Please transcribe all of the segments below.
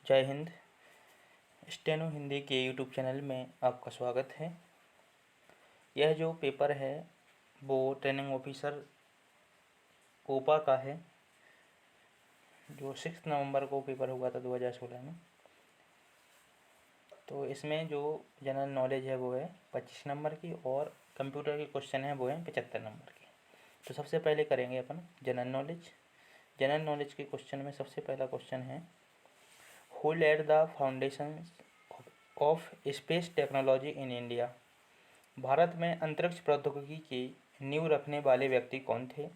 जय हिंद। स्टेनो हिंदी के YouTube channel में आपका स्वागत है। यह जो पेपर है वो ट्रेनिंग ऑफिसर कोपा का है, जो 6 नवंबर को पेपर हुआ था 2016 में। तो इसमें जो जनरल नॉलेज है वो है 25 नंबर की और कंप्यूटर के क्वेश्चन हैं वो हैं 75 नंबर के। तो सबसे पहले करेंगे अपन जनरल नॉलेज। जनरल नॉलेज के क्वेश्चन में सबसे पहला क्वेश्चन है, who led the foundation of space technology in India. Bharat में अंतरिक्ष प्रौद्योगिकी की नींव रखने वाले व्यक्ति कौन थे?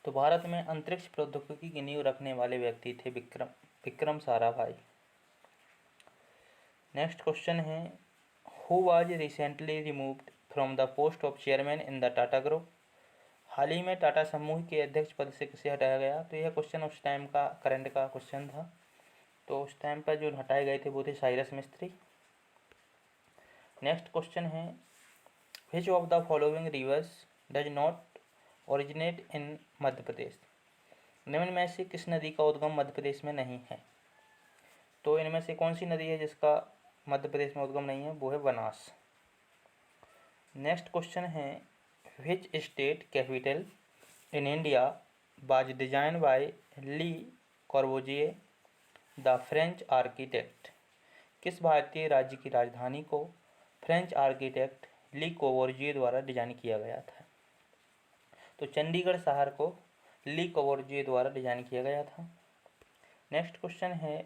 तो भारत में अंतरिक्ष प्रौद्योगिकी की नींव रखने वाले व्यक्ति थे विक्रम साराभाई। नेक्स्ट क्वेश्चन है, who was recently removed from the post of chairman in the Tata group. हाल ही में टाटा समूह के अध्यक्ष पद से किसे हटाया गया? तो यह क्वेश्चन उस टाइम का करंट का क्वेश्चन था। तो उस टाइम पर जो हटाए गए थे वो थे साइरस मिस्त्री। नेक्स्ट क्वेश्चन है, which of the following rivers does not originate in Madhya Pradesh. निम्न में से किस नदी का उद्गम मध्य प्रदेश में नहीं है? तो इनमें से कौन सी नदी है जिसका मध्य प्रदेश में उद्गम नहीं है? वो है बनास। नेक्स्ट क्वेश्चन है, which state capital in India was design by Le Corbusier the French architect. किस भारतीय राज्य की राजधानी को फ्रेंच आर्किटेक्ट ली कोवोर्जिए द्वारा डिजाइन किया गया था? तो चंडीगढ़ शहर को ली कोवोर्जिए द्वारा डिजाइन किया गया था। नेक्स्ट क्वेश्चन है,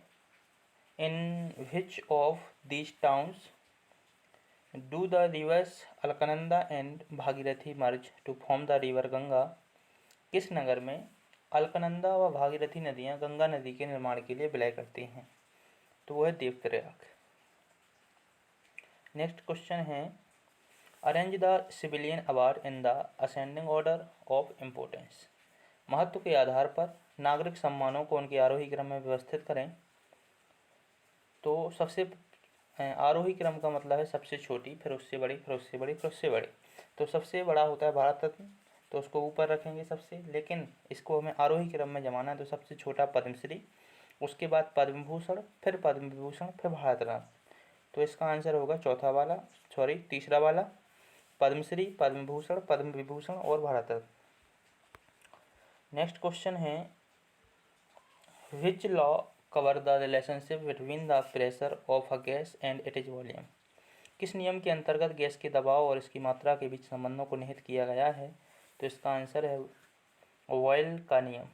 in which of these towns do the rivers Alaknanda and Bhagirathi merge to form the river Ganga. किस नगर में अलकनंदा व भागीरथी नदियाँ गंगा नदी के निर्माण के लिए विलय करती हैं? तो वह है देवप्रयाग। नेक्स्ट क्वेश्चन है, arrange the civilian award in the ascending order of importance. महत्व के आधार पर नागरिक सम्मानों को उनके आरोही क्रम में व्यवस्थित करें। तो सबसे आरोही क्रम का मतलब है सबसे छोटी, फिर उससे बड़ी, फिर उससे बड़ी, फिर उससे बड़ी। तो सबसे बड़ा होता है भारत रत्न, तो उसको ऊपर रखेंगे सबसे, लेकिन इसको हमें आरोही क्रम में जमाना है। तो सबसे छोटा पद्मश्री, उसके बाद पद्म भूषण, फिर पद्म विभूषण, फिर भारत रत्न। तो इसका आंसर होगा तीसरा वाला, पद्मश्री, पद्म भूषण, पद्म विभूषण और भारत रत्न। नेक्स्ट क्वेश्चन है, which law cover the relationship between the pressure of a gas and it is volume. किस नियम के अंतर्गत गैस के दबाव और इसकी मात्रा के बीच संबंधों को निहित किया गया है? तो इसका आंसर है बॉयल का नियम।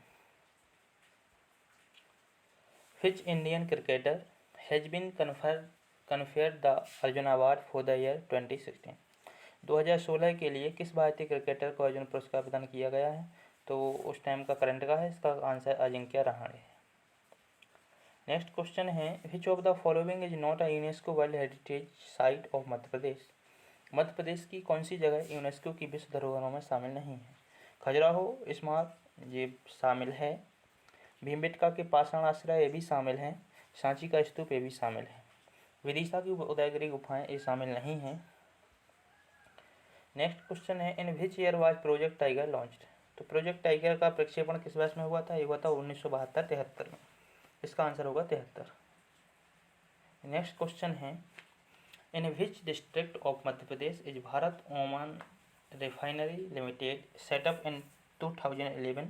Which Indian cricketer has been conferred the Arjuna award for the year 2016। 2016 के लिए किस भारतीय क्रिकेटर को अर्जुन पुरस्कार प्रदान किया गया है? तो उस टाइम का करंट का है, इसका आंसर अजिंक्य रहाणे है। नेक्स्ट क्वेश्चन है, which of the following is not a UNESCO world heritage site of Madhya Pradesh. Madhya Pradesh की कौन सी जगह यूनेस्को की विश्व धरोहरों में शामिल नहीं है? खजुराहो स्मारक ये शामिल है, भीमबेटका के पाषाण आश्रय ये भी शामिल हैं, सांची का स्तूप ये भी शामिल है, विदिशा की उदयगिरी गुफाएं ये शामिल नहीं हैं। नेक्स्ट क्वेश्चन है, in which year was project tiger launched. तो प्रोजेक्ट टाइगर का प्रक्षेपण किस वर्ष में हुआ था? ये हुआ था 1972-73 में। इसका आंसर होगा 73। नेक्स्ट क्वेश्चन है, in which district of Madhya Pradesh is Bharat Oman refinery limited set up in 2011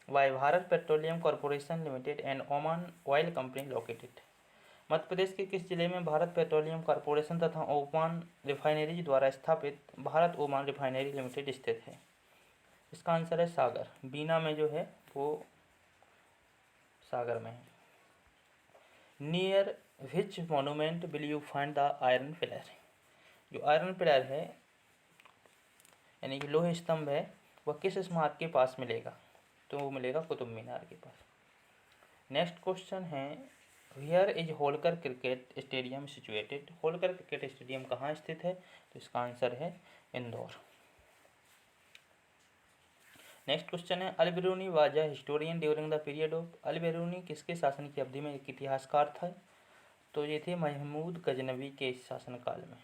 by Bharat petroleum corporation limited and Oman oil company located. Madhya Pradesh के किस जिले में भारत पेट्रोलियम कॉर्पोरेशन तथा ओमान रिफाइनरी द्वारा स्थापित भारत ओमान रिफाइनरी लिमिटेड स्थित है? इसका आंसर है सागर। बीना में जो है वो सागर में है। Near which monument will you find the iron pillar. जो आयरन पिलर है यानी कि लोहे स्तंभ है, वह किस स्मारक के पास मिलेगा? तो वो मिलेगा कुतुब मीनार के पास। नेक्स्ट क्वेश्चन है, where is Holkar cricket stadium situated. Holkar cricket stadium कहाँ स्थित है? तो इसका आंसर है इंदौर। नेक्स्ट क्वेश्चन है, Al Biruni was a historian during the period of. Al Biruni किसके शासन की अवधि में एक इतिहासकार था? तो ये थे महमूद गजनवी के शासनकाल में।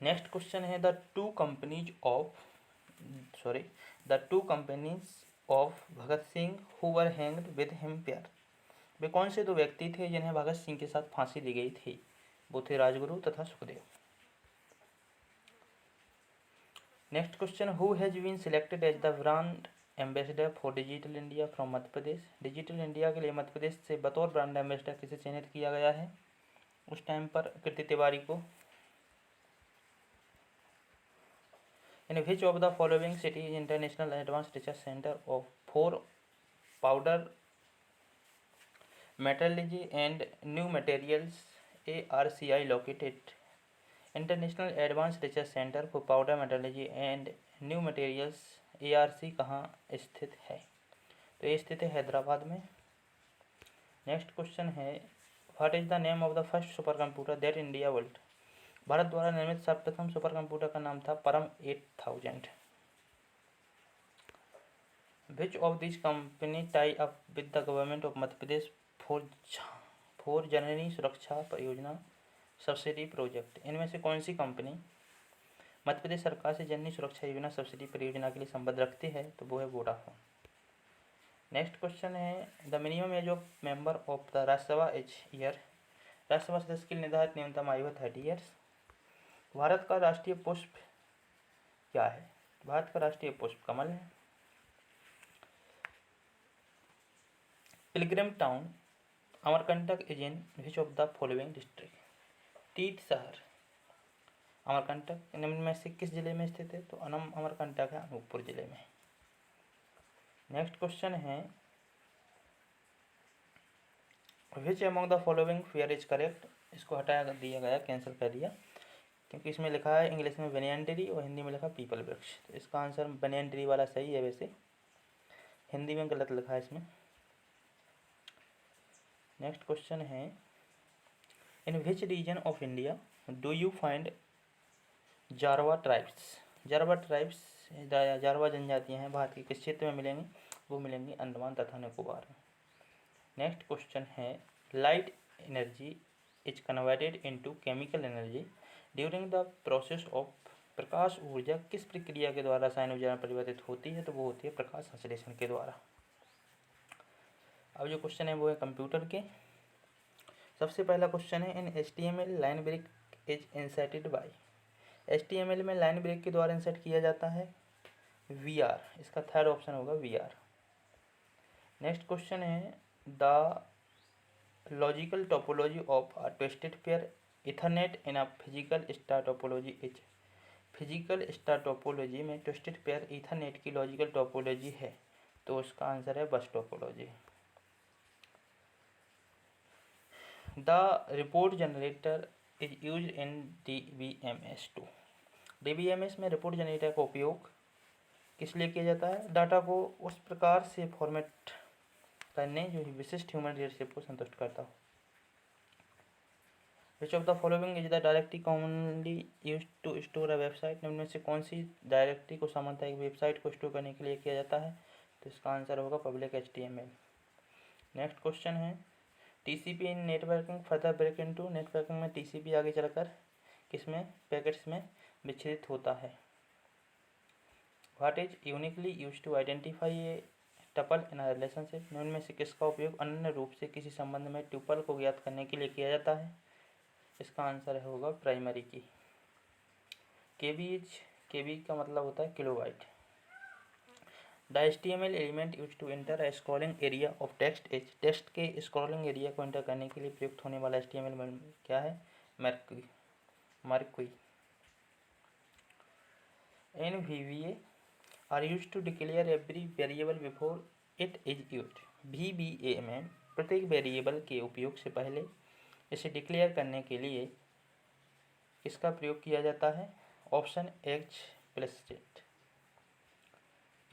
नेक्स्ट क्वेश्चन है, the two companies of Bhagat Singh who were hanged with him pair. वे कौन से दो व्यक्ति थे जिन्हें भगत सिंह के साथ फांसी दी गई थी? वो थे राजगुरु तथा Sukhdev. Next question, who has been selected as the brand ambassador for digital India from Madhya Pradesh. Digital India के लिए मध्य प्रदेश से बतौर ब्रांड एम्बेसडर किसे चयनित किया गया है उस टाइम पर? कीर्ति तिवारी को। In which of the following city is international advance research centre of for powder metallurgy and new materials ARCI located. International advance research centre for powder metallurgy and new materials ARC कहाँ स्थित है? तो ये स्थित है हैदराबाद में। Next question है, what is the name of the first super computer that India built. Bharat द्वारा निर्मित सर्वप्रथम सुपर कंप्यूटर का नाम था Param 8000। Which of this company tie up with the government of Madhya Pradesh for Janani Suraksha परियोजना सब्सिडी प्रोजेक्ट। इनमें से कौन सी कंपनी मध्य प्रदेश सरकार से जननी सुरक्षा योजना सब्सिडी परियोजना के लिए संबंध रखती है? तो वो है वोडाफोन। नेक्स्ट क्वेश्चन है, the minimum age of member of the Rajya Sabha age year. Rajya Sabha सदस्य की निर्धारित न्यूनतम आयु है 30 ईयर्स। भारत का राष्ट्रीय पुष्प क्या है? भारत का राष्ट्रीय पुष्प कमल है। Pilgrim town Amarkantak is in which of the following district. तीर्थ शहर अमरकंटक निम्न में से किस जिले में स्थित है? तो अमरकंटक है अनूपपुर जिले में। नेक्स्ट क्वेश्चन है, which among the following fair is correct. इसको हटा दिया गया, कैंसिल कर दिया, क्योंकि इसमें लिखा है इंग्लिश में बनियान ट्री और हिंदी में लिखा पीपल वृक्ष। तो इसका आंसर बनियान ट्री वाला सही है, वैसे हिंदी में गलत लिखा है इसमें। नेक्स्ट क्वेश्चन है, in which region of India do you find Jarawa tribes. Jarawa जनजातियाँ हैं, भारत के किस क्षेत्र में मिलेंगी? वो मिलेंगी अंडमान तथा निकोबार में। नेक्स्ट क्वेश्चन है, light energy is converted into chemical energy during the process of. प्रकाश ऊर्जा किस प्रक्रिया के द्वारा रसायन ऊर्जा में परिवर्तित होती है? तो वो होती है प्रकाश संश्लेषण के द्वारा। अब जो क्वेश्चन है वो है कंप्यूटर के। सबसे पहला क्वेश्चन है, in HTML line break is inserted by. HTML में लाइन ब्रेक के द्वारा इंसर्ट किया जाता है VR। इसका थर्ड ऑप्शन होगा VR। नेक्स्ट क्वेश्चन है, the logical topology of a twisted pair Ethernet in a physical star topology is. Physical star topology में ट्विस्टेड पेयर इथरनेट की लॉजिकल टोपोलॉजी है, तो उसका आंसर है bus topology. The report generator is use in DBMS2। DBMS में report generator का उपयोग किस लिए किया जाता है? डाटा को उस प्रकार से फॉर्मेट करने जो विशिष्ट ह्यूमन रीडरशिप को संतुष्ट करता हो। Which of the following is the directory commonly use to store a website. इनमें से कौन सी डायरेक्टरी को सामान्यतः एक वेबसाइट को स्टोर करने के लिए किया जाता है? तो इसका आंसर होगा पब्लिक HTML। नेक्स्ट क्वेश्चन है, TCP in networking further break into. Networking में TCP आगे चलकर किसमें? पैकेट्स में विच्छेदित होता है। What is uniquely use to identify a tuple in a relationship. इनमें से किसका उपयोग अनन्य रूप से किसी संबंध में ट्यूपल को ज्ञात करने के लिए किया जाता है? इसका आंसर होगा प्राइमरी की। KB का मतलब होता है kilobyte. The HTML element use to enter a scrolling area of text is. Text के स्क्रॉलिंग एरिया को एंटर करने के लिए प्रयुक्त होने वाला HTML क्या है? Marquee. In VBA are use to declare every variable before it is use. VBA में प्रत्येक वेरिएबल के उपयोग से पहले इसे डिक्लेयर करने के लिए किसका प्रयोग किया जाता है? Option explicit।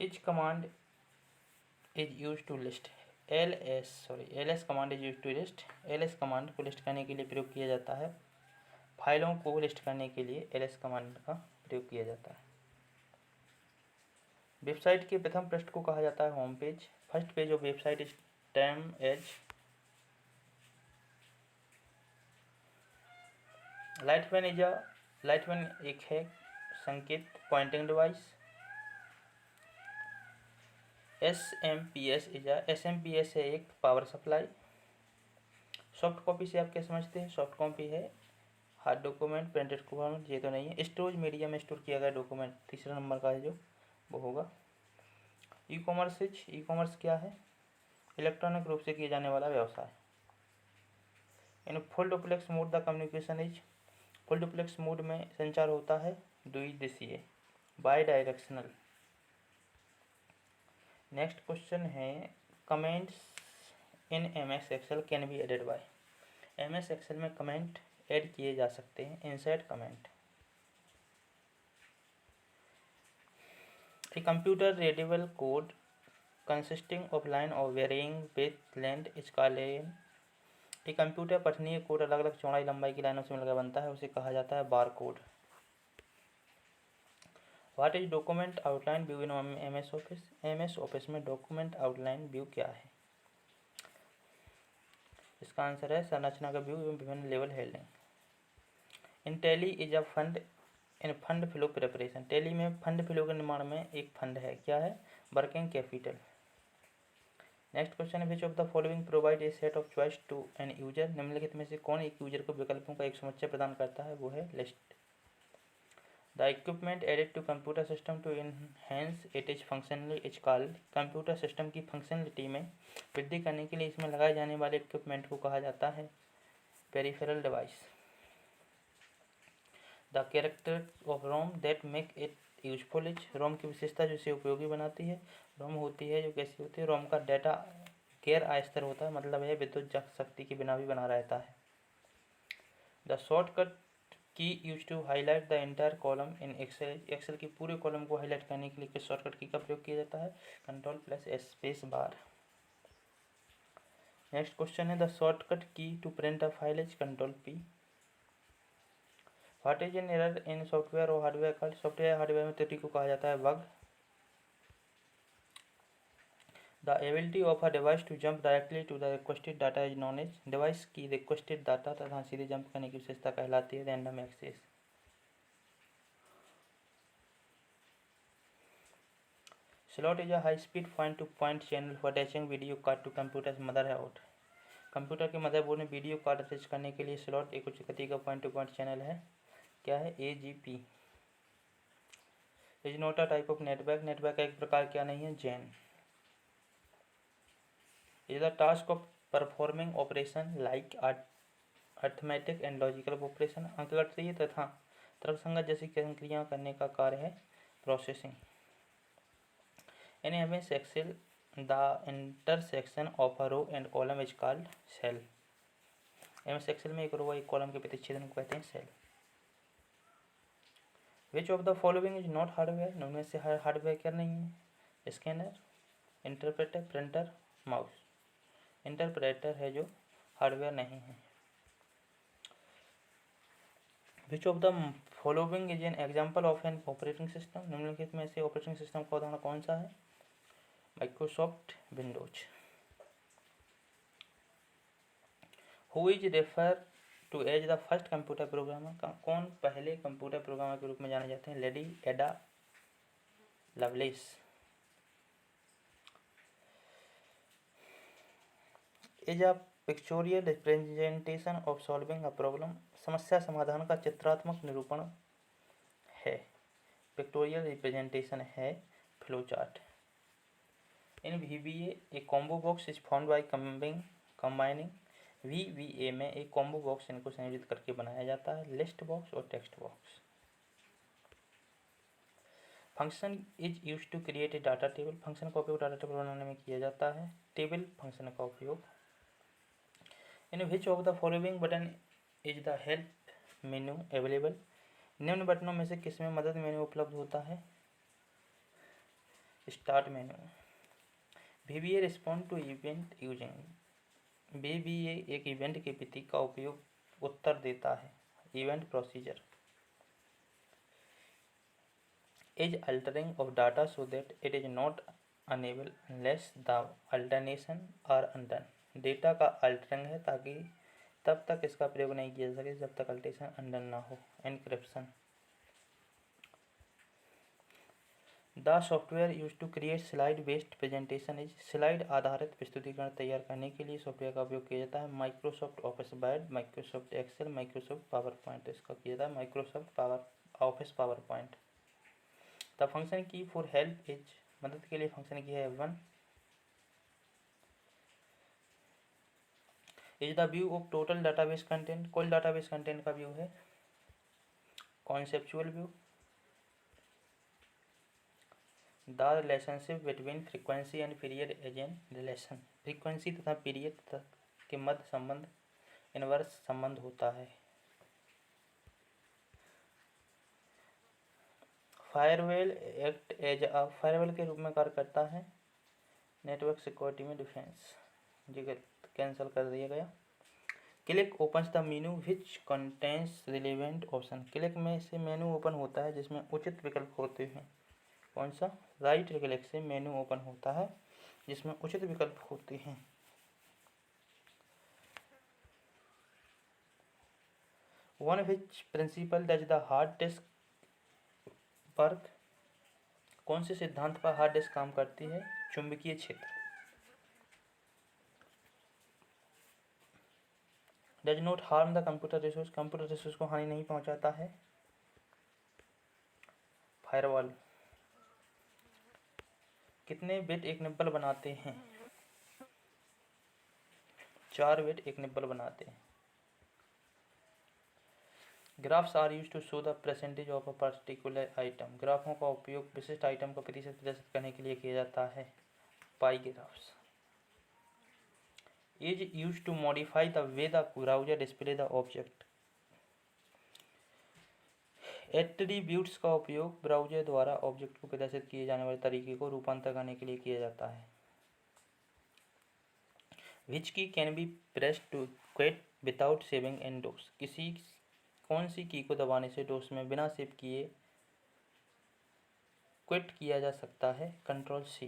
Which command is use to list. ls command is use to list. ls command को लिस्ट करने के लिए प्रयोग किया जाता है। फाइलों को लिस्ट करने के लिए ls कमांड का प्रयोग किया जाता है। वेबसाइट के प्रथम पृष्ठ को कहा जाता है home page. First page of website is term as. लाइटवेन एक है संकेत पॉइंटिंग डिवाइस। SMPS है एक पावर सप्लाई। सॉफ्ट कॉपी से आप क्या समझते हैं? सॉफ्ट कॉपी है हार्ड डॉक्यूमेंट, प्रिंटेड डॉक्यूमेंट, ये तो नहीं है। स्टोरेज मीडिया में स्टोर किया गया डॉक्यूमेंट तीसरा नंबर का है जो वो होगा। ई कॉमर्स क्या है? इलेक्ट्रॉनिक रूप से किया जाने वाला व्यवसाय। In full duplex mode the communication is, full duplex mode में संचार होता है द्विदिशीय, बाई डायरेक्शनल। नेक्स्ट क्वेश्चन है comments in MS Excel can be added by. MS Excel में कमेंट ऐड किए जा सकते हैं। Insert comment. A computer readable code consisting of line of varying width length is called एक computer पठनीय code अलग अलग चौड़ाई लंबाई की लाइनों से मिलकर बनता है, उसे कहा जाता है bar code. What is document outline view in MS office? MS office में डॉक्यूमेंट आउटलाइन व्यू क्या है? इसका आंसर है संरचना का व्यू एवं विभिन्न level heading. In tally is a fund in fund flow preparation. Tally में फंड फ्लो के निर्माण में एक फंड है, क्या है? Working capital. नेक्स्ट क्वेश्चन है which of the following provide a set of choice to an user. निम्नलिखित में से कौन एक यूजर को विकल्पों का एक समुच्चय प्रदान करता है? वो है list. The equipment added to computer system to enhance it is functionally is called. Computer system की फंक्शनलिटी में वृद्धि करने के लिए इसमें लगाए जाने वाले इक्विपमेंट को कहा जाता है peripheral device. The character of ROM that make it useful is. ROM की विशेषता जो इसे उपयोगी बनाती है, रोम होती है जो कैसी होती है? रोम का डाटा गैर अस्थिर होता है, मतलब है विद्युत शक्ति के बिना भी बना रहता है। The shortcut key use to highlight the entire column in Excel. Excel की पूरे कॉलम को हाईलाइट करने के लिए किस शॉर्टकट की का प्रयोग किया जाता है? Ctrl+S space bar. Next question है the shortcut key to print a file is Ctrl+P। What is an error in software और हार्डवेयर कॉल्ड। सॉफ्टवेयर हार्डवेयर में त्रुटि को कहा जाता है bug. The ability of a device to jump directly to the requested data is known as. Device की requested data तथा सीधे जंप करने की विशेषता कहलाती है random access. Slot is a high speed point to point channel for attaching video card to computer motherboard. Computer के motherboard में वीडियो कार्ड अटैच करने के लिए स्लॉट एक उच्च गति का पॉइंट टू पॉइंट चैनल है, क्या है? AGP। Is not a type of network. Network का एक प्रकार क्या नहीं है? जैन। Is the task of performing operation like arithmetic and logical operation. अंकगणितीय तथा तर्कसंगत जैसी क्रियाएं करने का कार्य है processing. In MS Excel the intersection of a row and column is called cell. MS Excel में एक रो व एक कॉलम के प्रतिच्छेदन को कहते हैं cell. Which of the following is not hardware. उनमें से हार्डवेयर क्या नहीं है? Scanner, interpreter, printer, mouse. Interpreter है जो हार्डवेयर नहीं है। Which of the following is an example of an operating system. निम्नलिखित में से ऑपरेटिंग सिस्टम का उदाहरण कौन सा है? Microsoft Windows. Who is refer to as the first computer programmer. कौन पहले कंप्यूटर प्रोग्रामर के रूप में जाने जाते हैं? लेडी एडा loveless. Is a pictorial representation of solving a problem. समस्या समाधान का चित्रात्मक निरूपण है। पिक्टोरियल रिप्रेजेंटेशन है flow chart. In VBA A combo box is found by combining. VBA में एक कॉम्बो बॉक्स इनको संयोजित करके बनाया जाता है, लिस्ट बॉक्स और text box. Function is use to create a data table. Function का उपयोग डाटा टेबल बनाने में किया जाता है, टेबल फंक्शन का उपयोग। In which of the following button is the help menu available. निम्न बटनों में से किसमें मदद मेन्यू उपलब्ध होता है? Start menu. VBA respond to event using. VBA एक इवेंट के प्रतीक का उपयोग उत्तर देता है, event procedure. Is altering of data so that it is not unable unless the alternation are undone. Data का अल्टरिंग है ताकि तब तक इसका प्रयोग नहीं किया जा सके जब तक अल्टरेशन अनडन ना हो। Encryption. The software use to create slide based presentation is, slide आधारित प्रस्तुतिकरण तैयार करने के लिए सॉफ्टवेयर का उपयोग किया जाता है Microsoft Office Word, Microsoft Excel, Microsoft PowerPoint. इसका किया जाता है Microsoft power office PowerPoint. The function key for help is, मदद के लिए फंक्शन की है 1 is the view of total database content, कुल डाटाबेस कंटेंट का व्यू है। Conceptual view, the relationship between frequency and period as an relation, frequency तथा period के मध्य संबंध इनवर्स संबंध होता है। Firewall act as a, firewall के रूप में कार्य करता है नेटवर्क सिक्योरिटी में डिफेंस। जी कैंसिल कर दिया गया। Click opens the menu which contains relevant option, click में से मेनू ओपन होता है जिसमें उचित विकल्प होते हैं। कौन सा? राइट क्लिक से मेनू ओपन होता है जिसमें उचित विकल्प होते हैं। One which principle does the hard disk work, कौन से सिद्धांत पर हार्ड डिस्क काम करती है? चुंबकीय क्षेत्र। Does not harm the computer resource, computer resource को हानि नहीं पहुंचाता है। फायरवॉल। कितने बिट एक निब्बल बनाते हैं? 4 बिट एक निब्बल बनाते हैं। Graphs are use to show the percentage of a particular item, ग्राफों का उपयोग विशिष्ट आइटम का प्रतिशत प्रदर्शित करने के लिए किया जाता है। Pie graphs. Is use to modify the way the browser display the object, attributes का उपयोग ब्राउजर द्वारा ऑब्जेक्ट को प्रदर्शित किए जाने वाले तरीके को रूपांतर करने के लिए किया जाता है। Which key can be press to quit without saving in DOS, कौन सी की को दबाने से डोस में बिना सेव किए क्विट किया जा सकता है? Control C.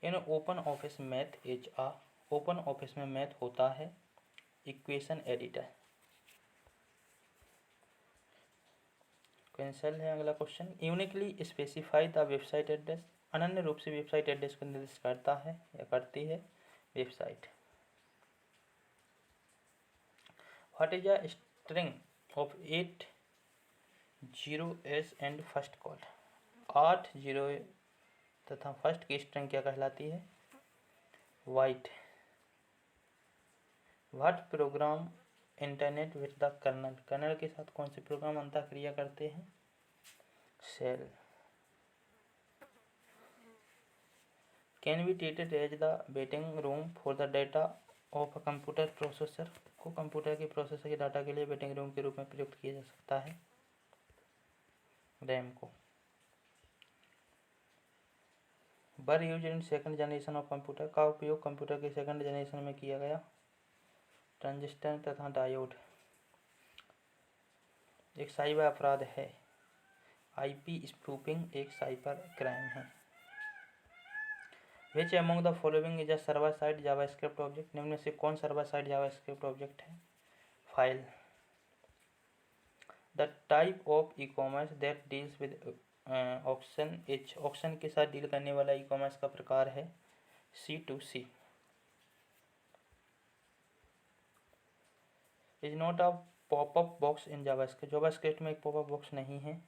In open office math is a, open office में मैथ होता है इक्वेशन एडिटर। कैंसल है अगला question. Uniquely specify the website address, अनन्य रूप से वेबसाइट एड्रेस को निर्दिष्ट करता है या करती है website. What is a string of 8 0s and first call, 8 0 तथा फर्स्ट की स्ट्रिंग क्या कहलाती है? Byte. What program interact with the kernel, kernel के साथ कौन से प्रोग्राम अंतःक्रिया करते हैं? Shell. Can be treated as the waiting room for the data of a computer processor, को कंप्यूटर के प्रोसेसर के डाटा के लिए वेटिंग रूम के रूप में प्रयुक्त किया जा सकता है। रैम को। Were use in second generation of computer, का उपयोग कंप्यूटर के सेकंड जनरेशन में किया गया। ट्रांजिस्टर तथा डायोड। एक साइबर अपराध है। आईपी स्पूफिंग एक साइबर क्राइम है। Which among the following is a server side JavaScript object, निम्न में से कौन सर्वर साइड जावास्क्रिप्ट ऑब्जेक्ट है? File. The type of e commerce that deals with auction is, auction के साथ डील करने वाला ई कॉमर्स का प्रकार है C2C। Is not a popup box in JavaScript, JavaScript में एक पॉपअप बॉक्स नहीं है।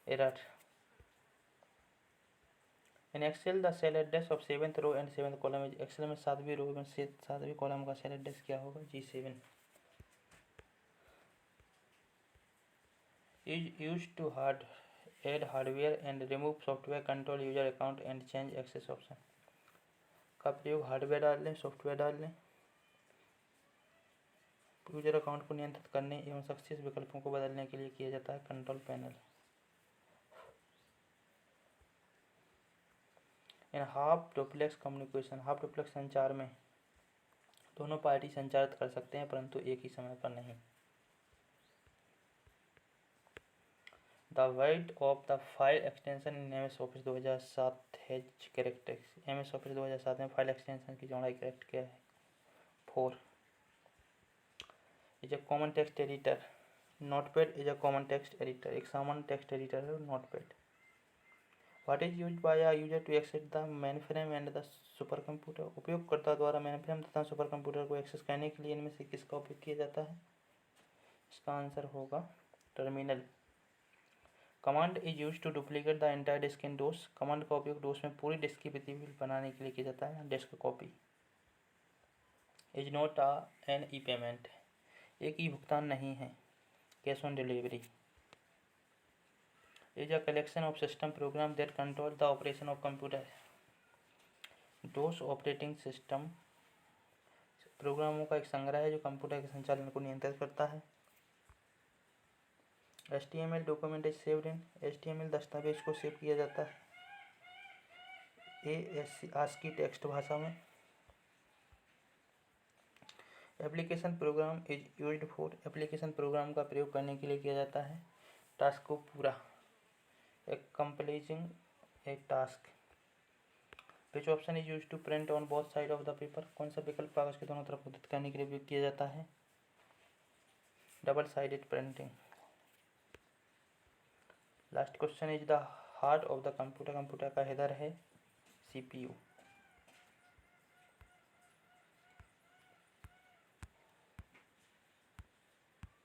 Error. In Excel the cell address of 7th row and 7th column is, Excel में 7वीं रो में 7वीं कॉलम का सेल एड्रेस क्या होगा? G7। Is use to add hardware and remove software, control user account and change access option, का प्रयोग hardware डाल लें, सॉफ्टवेयर डाल लें, यूजर अकाउंट को नियंत्रित करने एवं सक्सेस विकल्पों को बदलने के लिए किया जाता है। Control panel. In half duplex communication, half duplex संचार में दोनों पार्टी संचारित कर सकते हैं परंतु एक ही समय पर नहीं। The wide of the file extension in MS office 2007 has characteristics, MS office 2007 में फाइल एक्सटेंशन की चौड़ाई करेक्ट क्या है? 4। Is a common text editor, notepad is a common text editor, एक सामान्य टेक्स्ट एडिटर है notepad. What is used by a user to access the mainframe and the super computer, उपयोगकर्ता द्वारा mainframe तथा सुपर कंप्यूटर को access करने के लिए इनमें से किसका उपयोग किया जाता है? इसका आंसर होगा terminal. Command is use to duplicate the entire disk in DOS, command का उपयोग डोस में पूरी डिस्क की प्रति बनाने के लिए किया जाता है, disk copy. Is not an e payment, एक ई भुगतान नहीं है, cash on delivery. Is a collection of system program that control the operation of computer, DOS operating system प्रोग्रामों का एक संग्रह है जो कंप्यूटर के संचालन को नियंत्रित करता है। HTML document is saved in, HTML दस्तावेज को सेव किया जाता है ASCII टेक्स्ट भाषा में। Application program is used for, application program का प्रयोग करने के लिए किया जाता है टास्क को पूरा, completing a task. Which option is use to print on both side of the paper, कौन सा विकल्प कागज के दोनों तरफ मुद्रित करने के लिए उपयोग किया जाता है? Double sided printing. Last question is the heart of the computer, computer का हृदय है CPU।